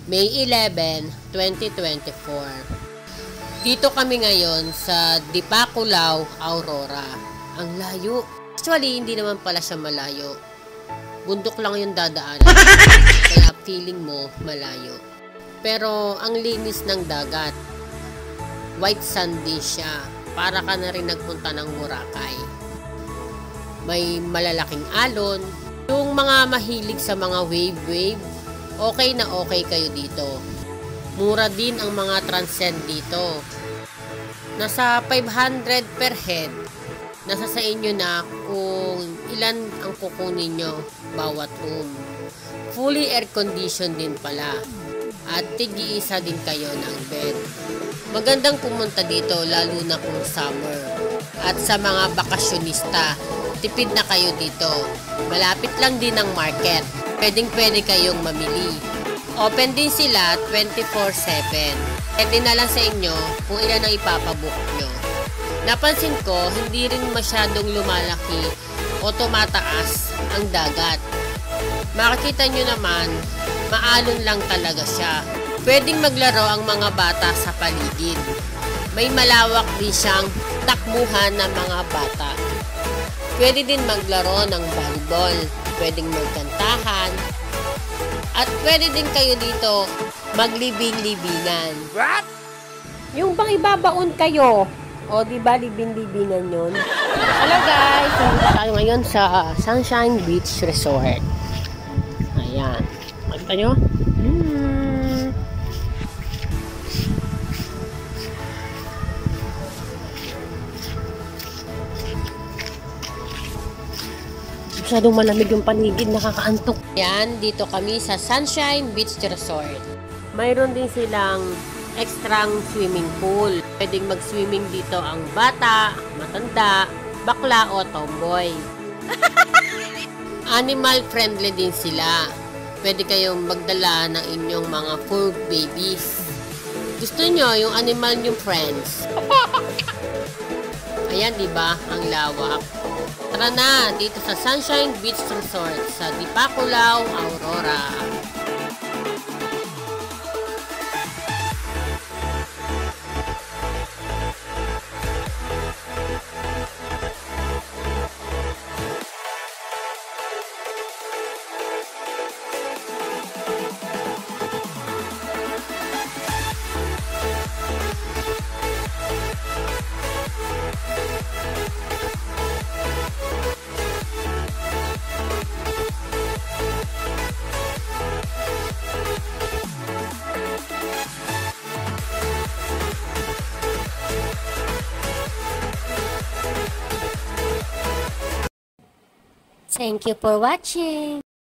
May 11, 2024. Dito kami ngayon sa Dipaculao, Aurora. Ang layo. Actually, hindi naman pala siya malayo. Bundok lang yung dadaanan. Kaya feeling mo malayo. Pero ang linis ng dagat. White sand din siya. Para ka na rin nagpunta ng Boracay. May malalaking alon. Yung mga mahilig sa mga wave, okay na okay kayo dito. Mura din ang mga transcend dito. Nasa 500 per head. Nasa sa inyo na kung ilan ang kukunin nyo bawat room. Fully air conditioned din pala. At tig-iisa din kayo ng bed. Magandang pumunta dito lalo na kung summer. At sa mga bakasyonista, tipid na kayo dito. Malapit lang din ang market. Pwedeng-pwede kayong mamili. Open din sila 24/7. Pwede na lang sa inyo kung ilan ang ipapabook nyo. Napansin ko, hindi rin masyadong lumalaki o tumataas ang dagat. Makikita nyo naman, maalon lang talaga siya. Pwedeng maglaro ang mga bata sa paligid. May malawak din siyang takbuhan ng mga bata. Pwede din maglaro ng volleyball. Pwedeng magkantahan. At pwede din kayo dito maglibing-libingan. What? Yung bang ibabaon kayo? O diba libing-libingan yun? Hello guys! Nandito tayo ngayon sa Sunshine Beach Resort. Ayan. Makita nyo? Masyadong malamig yung paligid, nakakaantok. Yan, dito kami sa Sunshine Beach Resort. Mayroon din silang extrang swimming pool. Pwedeng mag-swimming dito ang bata, matanda, bakla o tomboy. Animal friendly din sila. Pwede kayong magdala ng inyong mga fur babies. Gusto nyo yung animal nyo friends? Ayan, diba? Ang lawak. Tara na, dito sa Sunshine Beach Resort sa Dipaculao, Aurora. Thank you for watching.